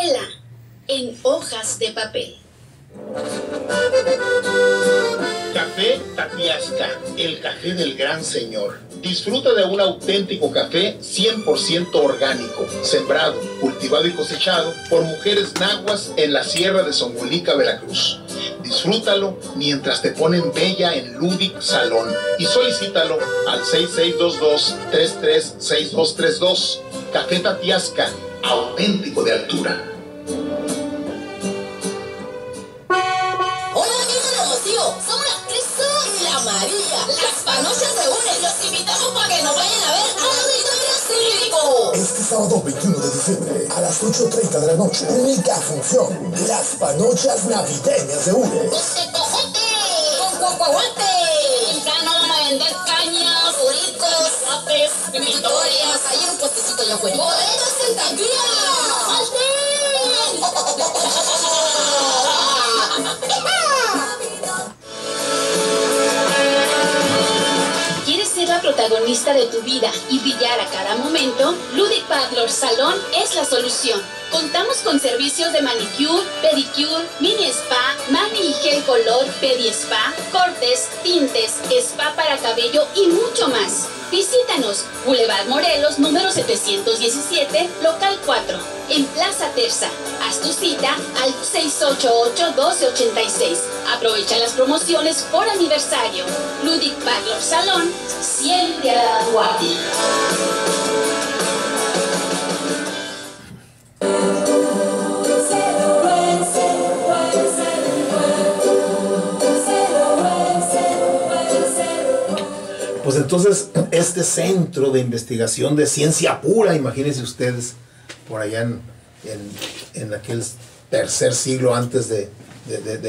Vuela en hojas de papel. Café Tatiasca, el café del gran señor. Disfruta de un auténtico café 100% orgánico, sembrado, cultivado y cosechado por mujeres nahuas en la sierra de Zongolica, Veracruz. Disfrútalo mientras te ponen bella en Ludic Salón y solicítalo al 6622-336232. Café Tatiasca, auténtico de altura. Somos las Cristo y la María, las panochas de UNES. Los invitamos para que nos vayan a ver al Auditorio Cívico. Este sábado 21 de diciembre a las 8:30 de la noche, única función, las panochas navideñas de UNES. ¡Con cojote! ¡Con cuacuahuate! Temprano vamos a vender cañas, burritos, zapes, historias. Ahí en un puestecito ya fue. ¡Bodegas en taquilla! ¿Quieres ser la protagonista de tu vida y brillar a cada momento? Ludic Parlor Salón es la solución. Contamos con servicios de manicure, pedicure, mini spa, mani y gel color, pedi spa, cortes, tintes, spa para cabello y mucho más. Visítanos, Boulevard Morelos, número 717, local 4, en Plaza Terza. Haz tu cita al 688-1286. Aprovecha las promociones por aniversario. Ludic Parlor Salón, siempre a la vanguardia. Pues entonces, este centro de investigación de ciencia pura, imagínense ustedes, por allá en aquel tercer siglo antes de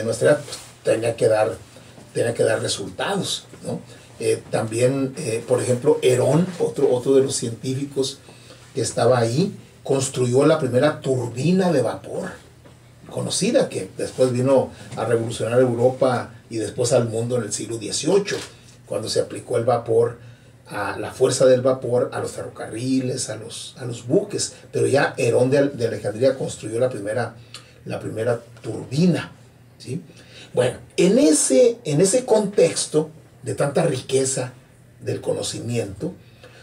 nuestra edad, pues, tenía que dar resultados, ¿no? También, por ejemplo, Herón, otro de los científicos que estaba ahí, construyó la primera turbina de vapor conocida, que después vino a revolucionar Europa y después al mundo en el siglo XVIII, cuando se aplicó el vapor, a la fuerza del vapor, a los ferrocarriles, a los buques. Pero ya Herón de Alejandría construyó la primera turbina, ¿sí? Bueno, en ese contexto de tanta riqueza del conocimiento,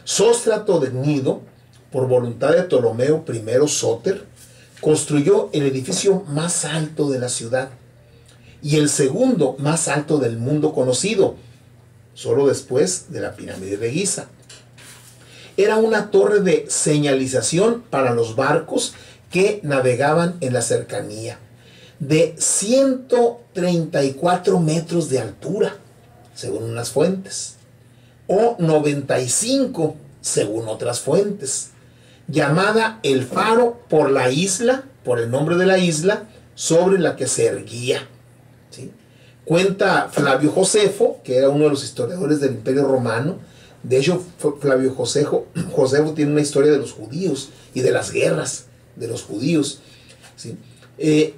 Sóstrato de Gnido, por voluntad de Ptolomeo I Sóter, construyó el edificio más alto de la ciudad y el segundo más alto del mundo conocido, solo después de la pirámide de Giza. Era una torre de señalización para los barcos que navegaban en la cercanía, de 134 metros de altura, según unas fuentes, o 95, según otras fuentes, llamada el Faro por la isla, por el nombre de la isla sobre la que se erguía, ¿sí? Cuenta Flavio Josefo, que era uno de los historiadores del Imperio Romano. De hecho, Flavio Josefo tiene una historia de los judíos y de las guerras de los judíos, ¿sí? Que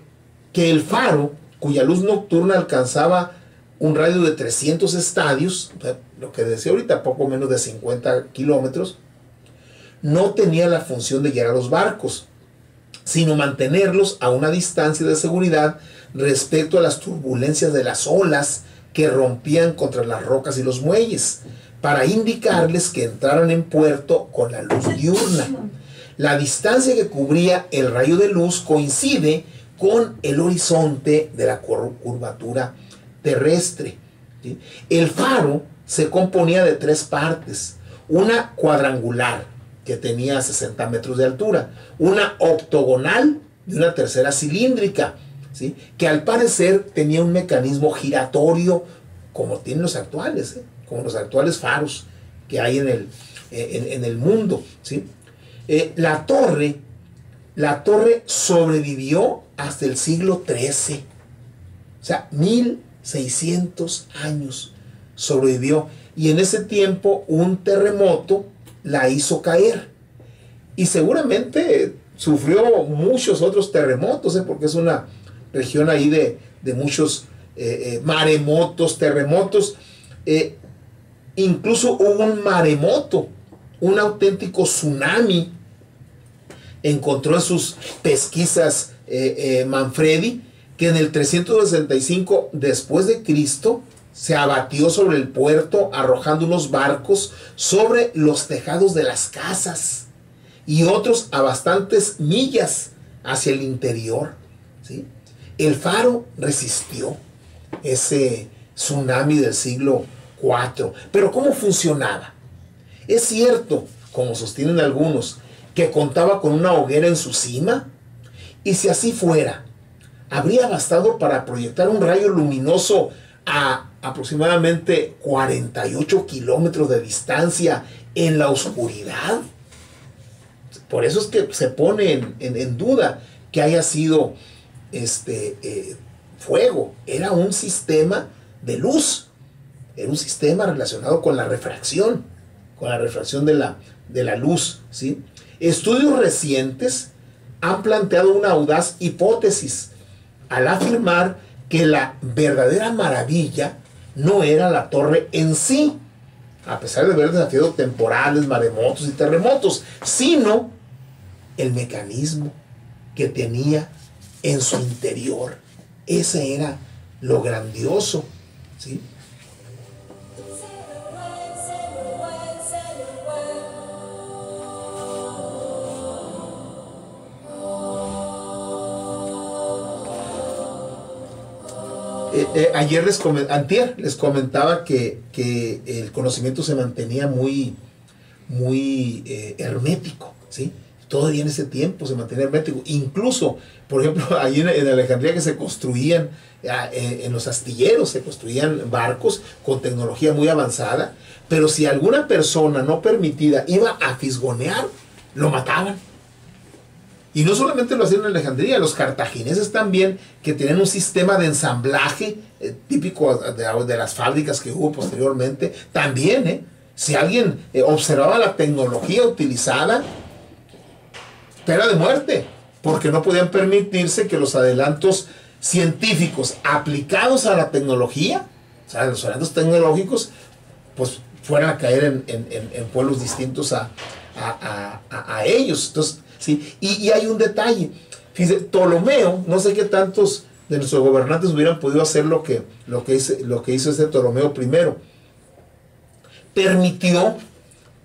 el faro, cuya luz nocturna alcanzaba un radio de 300 estadios, o sea, lo que decía ahorita, poco menos de 50 kilómetros, no tenía la función de guiar a los barcos, sino mantenerlos a una distancia de seguridad respecto a las turbulencias de las olas que rompían contra las rocas y los muelles, para indicarles que entraran en puerto con la luz diurna. La distancia que cubría el rayo de luz coincide con el horizonte de la curvatura terrestre, ¿sí? El faro se componía de tres partes: una cuadrangular, que tenía 60 metros de altura, una octogonal y una tercera cilíndrica, ¿sí? Que al parecer tenía un mecanismo giratorio como tienen los actuales, como los actuales faros que hay en el mundo, ¿sí? La torre sobrevivió hasta el siglo XIII, o sea, 1600 años sobrevivió, y en ese tiempo un terremoto la hizo caer, y seguramente sufrió muchos otros terremotos, porque es una región ahí de muchos maremotos, terremotos. Incluso hubo un maremoto, un auténtico tsunami encontró en sus pesquisas Manfredi que en el 365 después de Cristo se abatió sobre el puerto arrojando unos barcos sobre los tejados de las casas y otros a bastantes millas hacia el interior, ¿sí? El faro resistió ese tsunami del siglo IV. Pero ¿cómo funcionaba? Es cierto, como sostienen algunos, que contaba con una hoguera en su cima, y si así fuera, habría bastado para proyectar un rayo luminoso a aproximadamente 48 kilómetros de distancia en la oscuridad. Por eso es que se pone en duda que haya sido fuego. Era un sistema de luz, era un sistema relacionado con la refracción de la luz, ¿sí? Estudios recientes han planteado una audaz hipótesis al afirmar que la verdadera maravilla no era la torre en sí, a pesar de haber desafiado temporales, maremotos y terremotos, sino el mecanismo que tenía en su interior. Ese era lo grandioso, ¿sí? Ayer antier les comentaba que el conocimiento se mantenía muy hermético, ¿sí? Todavía en ese tiempo se mantenía hermético. Incluso, por ejemplo, allí en Alejandría, que se construían en los astilleros, se construían barcos con tecnología muy avanzada, pero si alguna persona no permitida iba a fisgonear, lo mataban. Y no solamente lo hacían en Alejandría, los cartagineses también, que tenían un sistema de ensamblaje típico de las fábricas que hubo posteriormente, también, si alguien observaba la tecnología utilizada, pena de muerte, porque no podían permitirse que los adelantos científicos aplicados a la tecnología, o sea, los adelantos tecnológicos, pues fueran a caer en pueblos distintos a ellos. Entonces, sí, y hay un detalle. Fíjense, Ptolomeo, no sé qué tantos de nuestros gobernantes hubieran podido hacer lo que hizo este Ptolomeo I. Permitió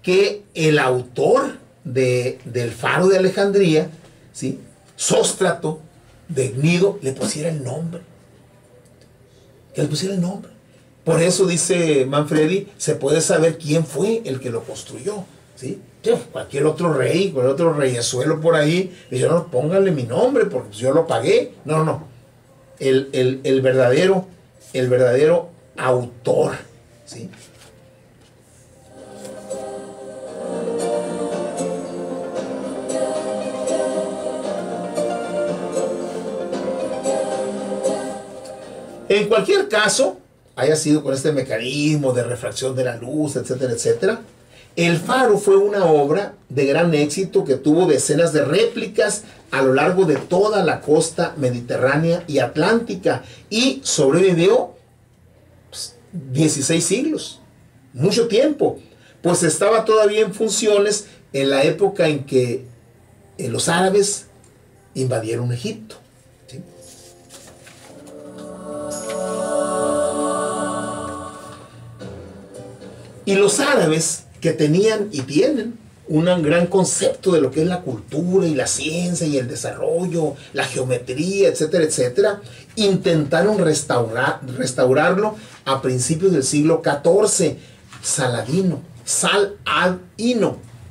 que el autor del faro de Alejandría, ¿sí?, Sóstrato de Gnido, le pusiera el nombre. Que le pusiera el nombre. Por eso dice Manfredi, se puede saber quién fue el que lo construyó, ¿sí? Cualquier otro rey, cualquier otro reyesuelo por ahí, dice, no, pónganle mi nombre porque yo lo pagué. No. El verdadero autor, ¿sí? En cualquier caso, haya sido con este mecanismo de refracción de la luz, etcétera, etcétera, el faro fue una obra de gran éxito que tuvo decenas de réplicas a lo largo de toda la costa mediterránea y atlántica y sobrevivió 16 siglos, mucho tiempo, pues estaba todavía en funciones en la época en que los árabes invadieron Egipto. ¿Sí? Y los árabes, que tenían y tienen un gran concepto de lo que es la cultura y la ciencia y el desarrollo, la geometría, etcétera, etcétera, intentaron restaurarlo a principios del siglo XIV. Saladino,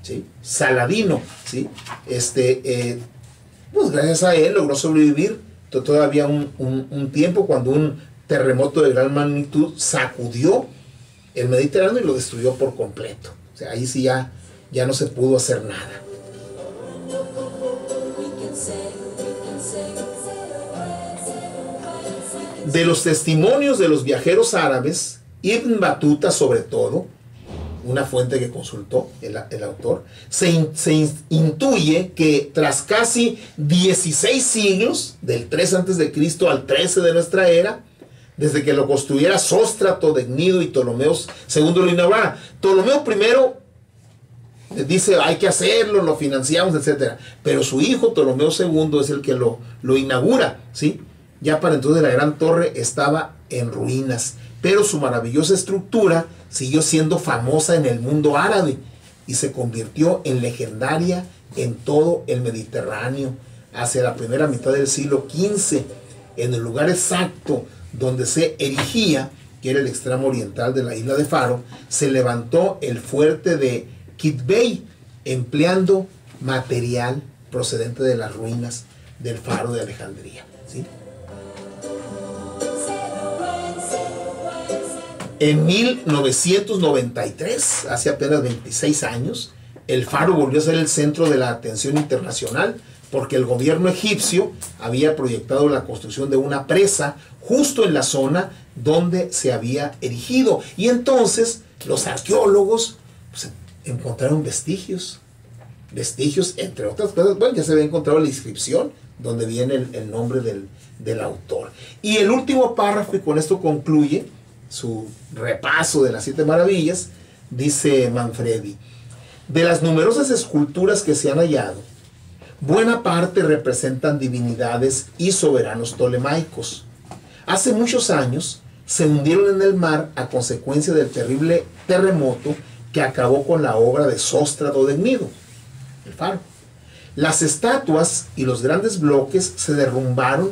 ¿sí? Saladino, ¿sí? Pues gracias a él logró sobrevivir todavía un tiempo cuando un terremoto de gran magnitud sacudió el Mediterráneo y lo destruyó por completo. O sea, ahí sí ya no se pudo hacer nada. De los testimonios de los viajeros árabes, Ibn Battuta sobre todo, una fuente que consultó el autor, se intuye que tras casi 16 siglos, del 3 a.C. al 13 de nuestra era, desde que lo construyera Sóstrato de Gnido y Ptolomeo II lo inaugurara. Ptolomeo I dice hay que hacerlo, lo financiamos, etcétera. Pero su hijo Ptolomeo II es el que lo inaugura, ¿sí? Ya para entonces la gran torre estaba en ruinas, pero su maravillosa estructura siguió siendo famosa en el mundo árabe y se convirtió en legendaria en todo el Mediterráneo hacia la primera mitad del siglo XV, en el lugar exacto donde se erigía, que era el extremo oriental de la isla de Faro, se levantó el fuerte de Kitbey, empleando material procedente de las ruinas del Faro de Alejandría, ¿sí? En 1993, hace apenas 26 años, el Faro volvió a ser el centro de la atención internacional porque el gobierno egipcio había proyectado la construcción de una presa justo en la zona donde se había erigido. Y entonces los arqueólogos pues, encontraron vestigios, entre otras cosas. Bueno, ya se había encontrado la inscripción donde viene el nombre del autor. Y el último párrafo, y con esto concluye su repaso de las 7 maravillas, dice Manfredi: de las numerosas esculturas que se han hallado, buena parte representan divinidades y soberanos tolemaicos. Hace muchos años se hundieron en el mar a consecuencia del terrible terremoto que acabó con la obra de Sóstrato de Gnido, el Faro. Las estatuas y los grandes bloques se derrumbaron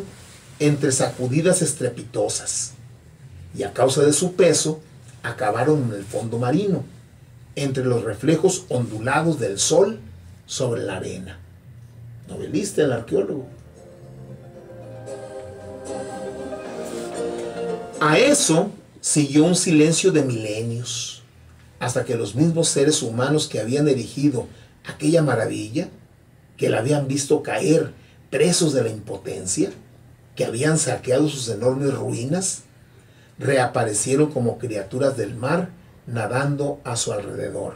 entre sacudidas estrepitosas y a causa de su peso acabaron en el fondo marino, entre los reflejos ondulados del sol sobre la arena. Novelista, el arqueólogo. A eso siguió un silencio de milenios, hasta que los mismos seres humanos que habían erigido aquella maravilla, que la habían visto caer presos de la impotencia, que habían saqueado sus enormes ruinas, reaparecieron como criaturas del mar nadando a su alrededor.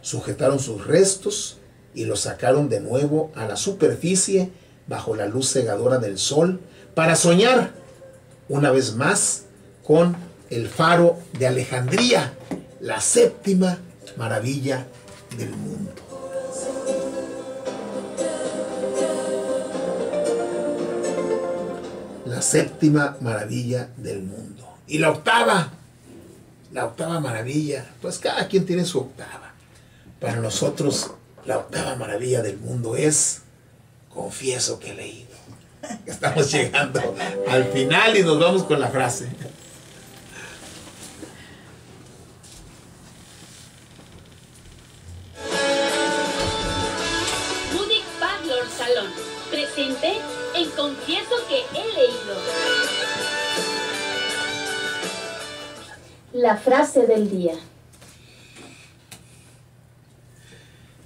Sujetaron sus restos y los sacaron de nuevo a la superficie bajo la luz cegadora del sol para soñar una vez más con el Faro de Alejandría, la 7ª maravilla del mundo. La 7ª maravilla del mundo. Y la octava maravilla, pues cada quien tiene su octava. Para nosotros, la 8ª maravilla del mundo es: confieso que he leído. Estamos llegando al final y nos vamos con la frase. Ludwig Butler Salón, presente en Confieso que he leído. La frase del día.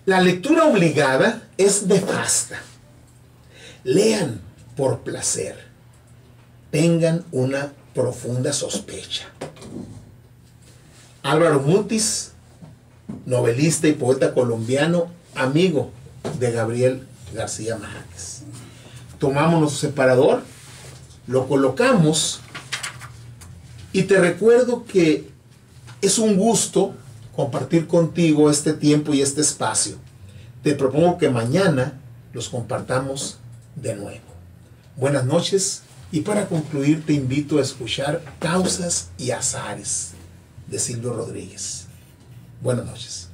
La lectura obligada es nefasta. Lean por placer. Tengan una profunda sospecha. Álvaro Mutis, novelista y poeta colombiano, amigo de Gabriel García Márquez. Tomamos nuestro separador, lo colocamos y te recuerdo que es un gusto compartir contigo este tiempo y este espacio. Te propongo que mañana los compartamos de nuevo. Buenas noches, y para concluir te invito a escuchar Causas y Azares de Silvio Rodríguez. Buenas noches.